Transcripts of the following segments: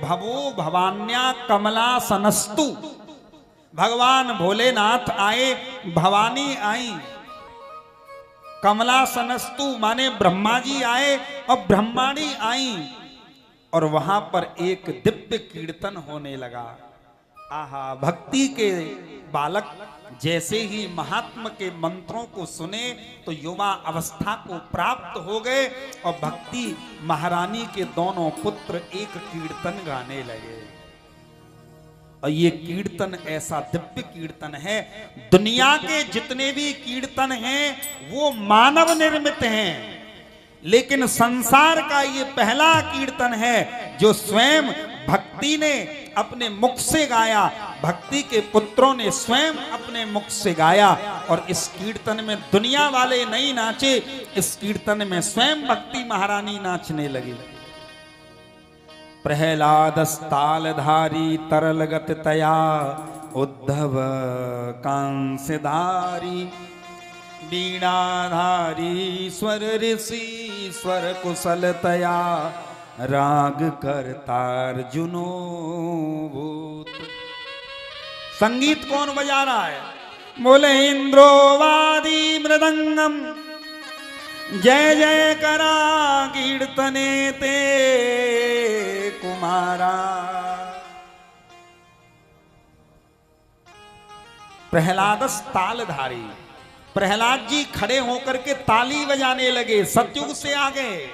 भवो भवान्या कमलासनस्तु। भगवान भोलेनाथ आए, भवानी आई। कमलासनस्तु माने ब्रह्मा जी आए और ब्रह्माणी आई। और वहां पर एक दिव्य कीर्तन होने लगा। आहा, भक्ति के बालक जैसे ही महात्मा के मंत्रों को सुने तो युवा अवस्था को प्राप्त हो गए और भक्ति महारानी के दोनों पुत्र एक कीर्तन गाने लगे। और ये कीर्तन ऐसा दिव्य कीर्तन है, दुनिया के जितने भी कीर्तन हैं वो मानव निर्मित हैं, लेकिन संसार का ये पहला कीर्तन है जो स्वयं भक्ति ने अपने मुख से गाया, भक्ति के पुत्रों ने स्वयं अपने मुख से गाया। और इस कीर्तन में दुनिया वाले नहीं नाचे, इस कीर्तन में स्वयं भक्ति महारानी नाचने लगी। प्रहलादस्तालधारी तरलगत तया उद्धव कांस्यधारी वीणाधारी स्वर ऋषि स्वर कुशलतया राग करतार्जुनो भूत। संगीत कौन बजा रहा है? बोले इंद्रोवादी मृदंगम जय जय करा कीर्तने ते कुमारा। प्रहलादस तालधारी, प्रहलाद जी खड़े होकर के ताली बजाने लगे, सतयुग से आ गए।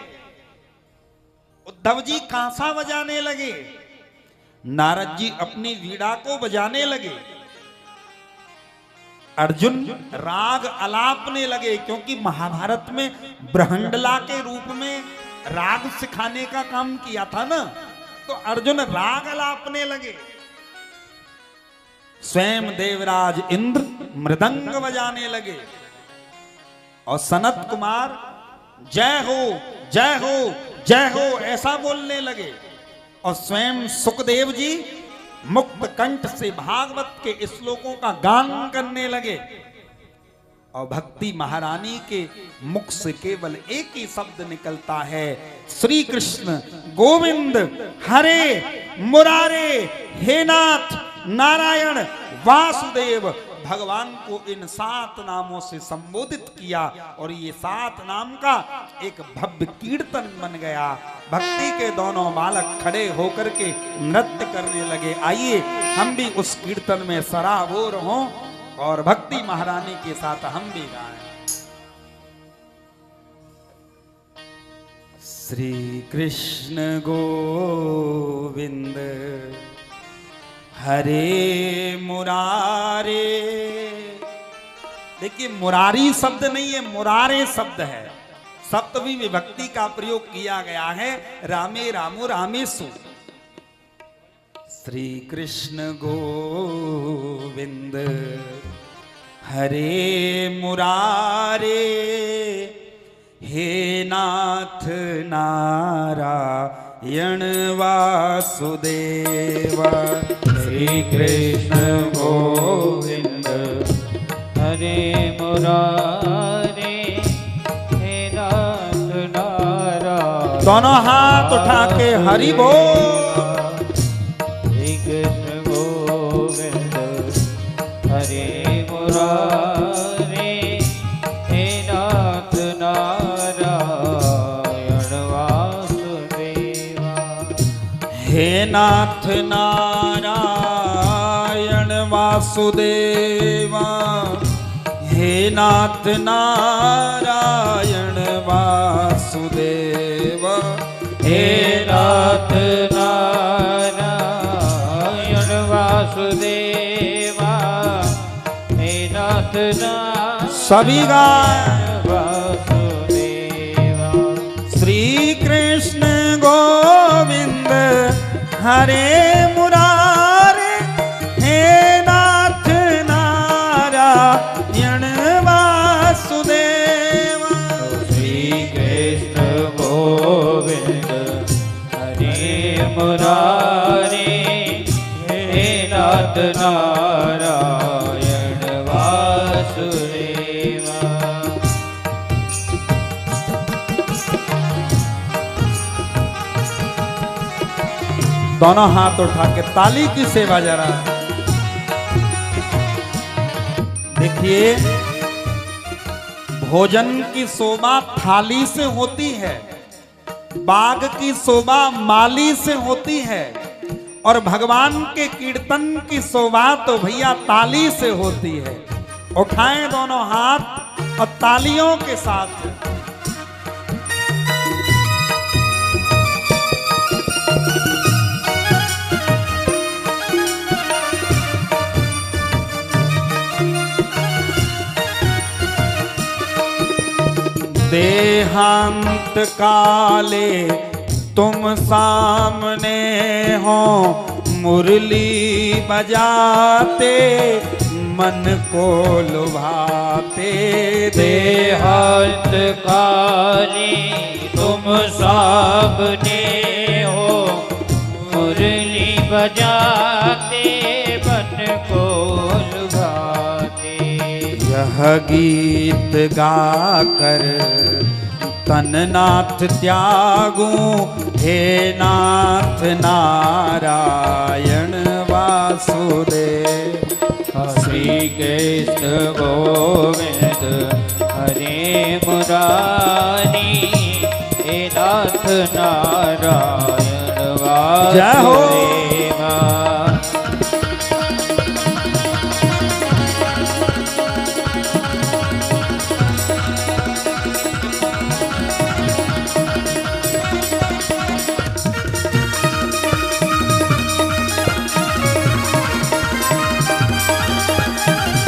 उद्धव जी कांसा बजाने लगे, नारद जी अपनी वीणा को बजाने लगे, अर्जुन राग अलापने लगे, क्योंकि महाभारत में ब्रहंडला के रूप में राग सिखाने का काम किया था ना, तो अर्जुन राग अलापने लगे। स्वयं देवराज इंद्र मृदंग बजाने लगे और सनत कुमार जय हो जय हो जय हो ऐसा बोलने लगे। और स्वयं सुखदेव जी मुक्त कंठ से भागवत के श्लोकों का गान करने लगे। और भक्ति महारानी के मुख से केवल एक ही शब्द निकलता है, श्री कृष्ण गोविंद हरे मुरारे हे नाथ नारायण वासुदेव। भगवान को इन 7 नामों से संबोधित किया और ये 7 नाम का एक भव्य कीर्तन बन गया। भक्ति के दोनों बालक खड़े होकर के नृत्य करने लगे। आइए हम भी उस कीर्तन में सराबोर हों और भक्ति महारानी के साथ हम भी गाएं। श्री कृष्ण गोविंद हरे मुरारे। देखिए, मुरारी शब्द नहीं है, मुरारे शब्द है। सप्तमी विभक्ति का प्रयोग किया गया है, रामे रामो रामेशु। श्री कृष्ण गोविंद हरे मुरारे हे नाथ नारायण वासुदेव। श्री कृष्ण गोविंद हरे मुरारे हे नाथ नारायण। दोनों हाथ उठा के हरि बोल। श्री कृष्ण गोविंद हरे मुरारे हे नाथ नारायण वासुदेवा। हे नाथ नारायण वासुदेवा, हे नाथ नारायण वासुदेवा, हे नाथ नारायण वासुदेवा, हे नाथ नारायण सभी गाय वासुदेवा। श्री कृष्ण गोविंद हरे मुरारे हे नाथ नारायण वासुदेवा। श्री कृष्ण गोविंद हरे मुरारे हे नाथ नारायण वासुदेवा। दोनों हाथ उठा के ताली की सेवा जरा। देखिए, भोजन की शोभा थाली से होती है, बाग की शोभा माली से होती है, और भगवान के कीर्तन की शोभा तो भैया ताली से होती है। उठाएं दोनों हाथ और तालियों के साथ। देहांत काले तुम सामने हो, मुरली बजाते मन को लुभाते। देहांत काले तुम सामने हो, मुरली बजाते मन को लुभाते। यह गीत गाकर तन नाथ त्यागूं, हे नाथ नारायण वासुदेव। श्री कृष्ण गोविंद हरे मुरारी, हे नाथ नारायण वासुदेव।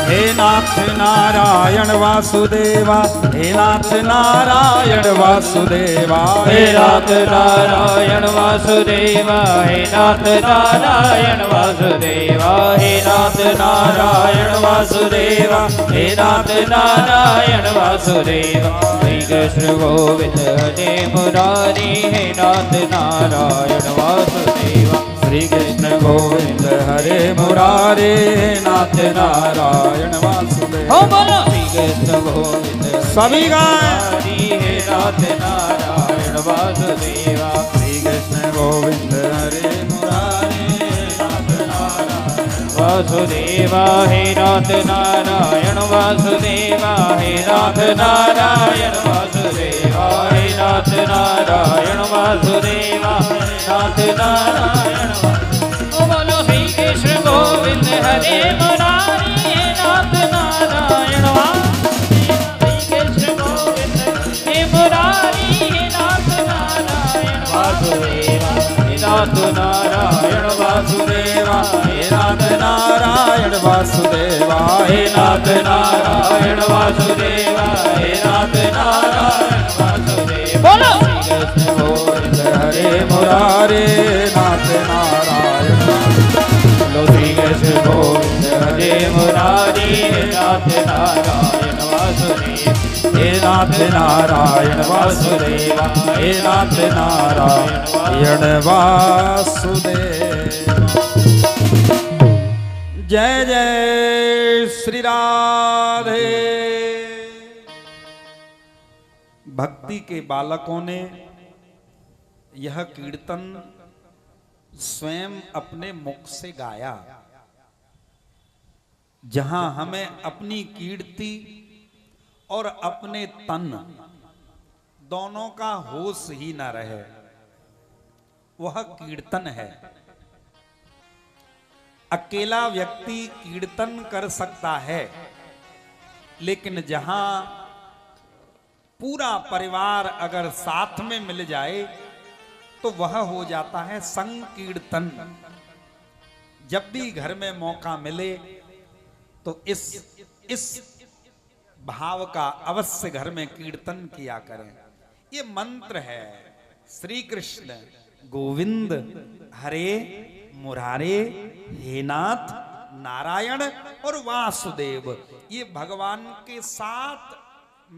हे नाथ नारायण वासुदेवा, हे नाथ नारायण वासुदेवा। हे नाथ नारायण वासुदेवा, हे नाथ नारायण वासुदेवा। हे नाथ नारायण वासुदेवा, हे नाथ नारायण वासुदेवा। श्री कृष्ण गोविंद हरे मुरारी, हे नाथ नारायण वासुदेवा। श्री कृष्ण गोविंद हरे मुरारे, नाथ नारायण वासुदेव। हो बोलो श्री कृष्ण गोविंद सभी गाएं। हे नाथ नारायण वासुदेवा। श्री कृष्ण गोविंद हरे मुरारे, नाथ नारायण वासुदेवा। हे नाथ नारायण वासुदेवा, हे नाथ नारायण वासुदेवा। हे नाथ नारायण वासुदेवा, नाथ नारायण। बोलो श्री कृष्ण गोविंद हरे मुरारी, हे नाथ नारायण वासुदेवा। श्री कृष्ण गोविंद हे मुरारी, हे नाथ नारायण वासुदेवा। हे नाथ नारायण वासुदेवा, हे नाथ नारायण वासुदेवा। हे नाथ नारायण वासुदेवा, हे नाथ नारायण वासुदेवा। बोलो श्री कृष्ण गोविंद हरे मुरारे, नाथ नारायण। बोलो श्री कृष्ण गोविंद हरे मुरारी, हे नाथ नारायण वासुदेव। हे नाथ नारायण वासुदेवा, हे नाथ नारायण वासुदेव। जय जय श्री राधे। भक्ति के बालकों ने यह कीर्तन स्वयं अपने मुख से गाया, जहां हमें अपनी कीर्ति और अपने तन दोनों का होश ही न रहे, वह कीर्तन है। अकेला व्यक्ति कीर्तन कर सकता है, लेकिन जहां पूरा परिवार अगर साथ में मिल जाए तो वह हो जाता है संकीर्तन। जब भी घर में मौका मिले तो इस भाव का अवश्य घर में कीर्तन किया करें। ये मंत्र है, श्री कृष्ण गोविंद हरे मुरारे, हे नाथ नारायण और वासुदेव। ये भगवान के 7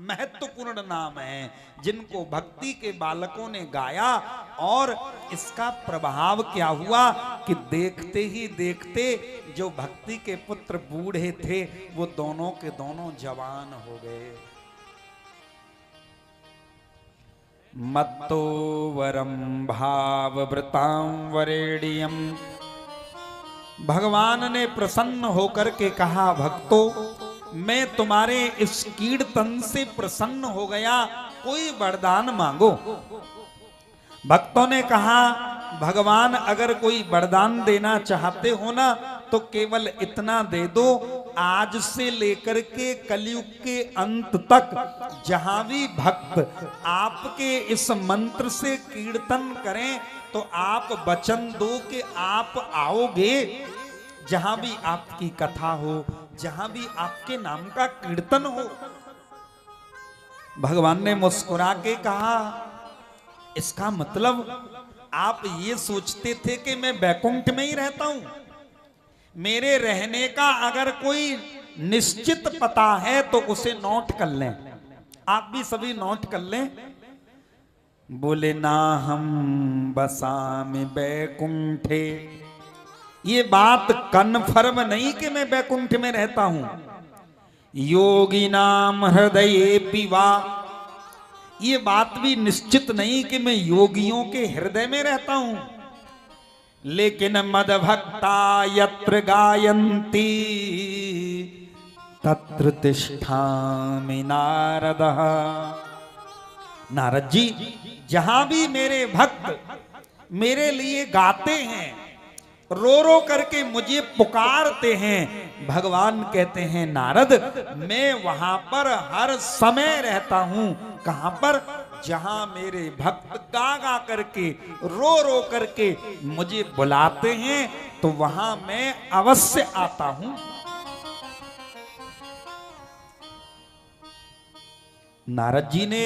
महत्वपूर्ण नाम हैं जिनको भक्ति के बालकों ने गाया, और इसका प्रभाव क्या हुआ कि देखते ही देखते जो भक्ति के पुत्र बूढ़े थे वो दोनों के दोनों जवान हो गए। मत्तो वरम भाववृतां वरेण्यम। भगवान ने प्रसन्न होकर के कहा, भक्तों मैं तुम्हारे इस कीर्तन से प्रसन्न हो गया, कोई वरदान मांगो। भक्तों ने कहा, भगवान अगर कोई वरदान देना चाहते हो ना तो केवल इतना दे दो, आज से लेकर के कलयुग के अंत तक जहां भी भक्त आपके इस मंत्र से कीर्तन करें तो आप वचन दो कि आप आओगे। जहां भी आपकी कथा हो, जहां भी आपके नाम का कीर्तन हो। भगवान ने मुस्कुरा के कहा, इसका मतलब आप ये सोचते थे कि मैं बैकुंठ में ही रहता हूं? मेरे रहने का अगर कोई निश्चित पता है तो उसे नोट कर लें। आप भी सभी नोट कर लें। बोले ना हम बसामि बैकुंठे, ये बात कन्फर्म नहीं कि मैं बैकुंठ में रहता हूं। योगी नाम हृदय पिवा, ये बात भी निश्चित नहीं कि मैं योगियों के हृदय में रहता हूं। लेकिन मदभक्ता यत्र गायन्ति तत्र तिष्ठामि नारदः। नारद जी, जहां भी मेरे भक्त मेरे लिए गाते हैं, रो रो करके मुझे पुकारते हैं, भगवान कहते हैं नारद मैं वहां पर हर समय रहता हूं। कहां पर? जहां मेरे भक्त गा गा करके रो रो करके मुझे बुलाते हैं तो वहां मैं अवश्य आता हूं। नारद जी ने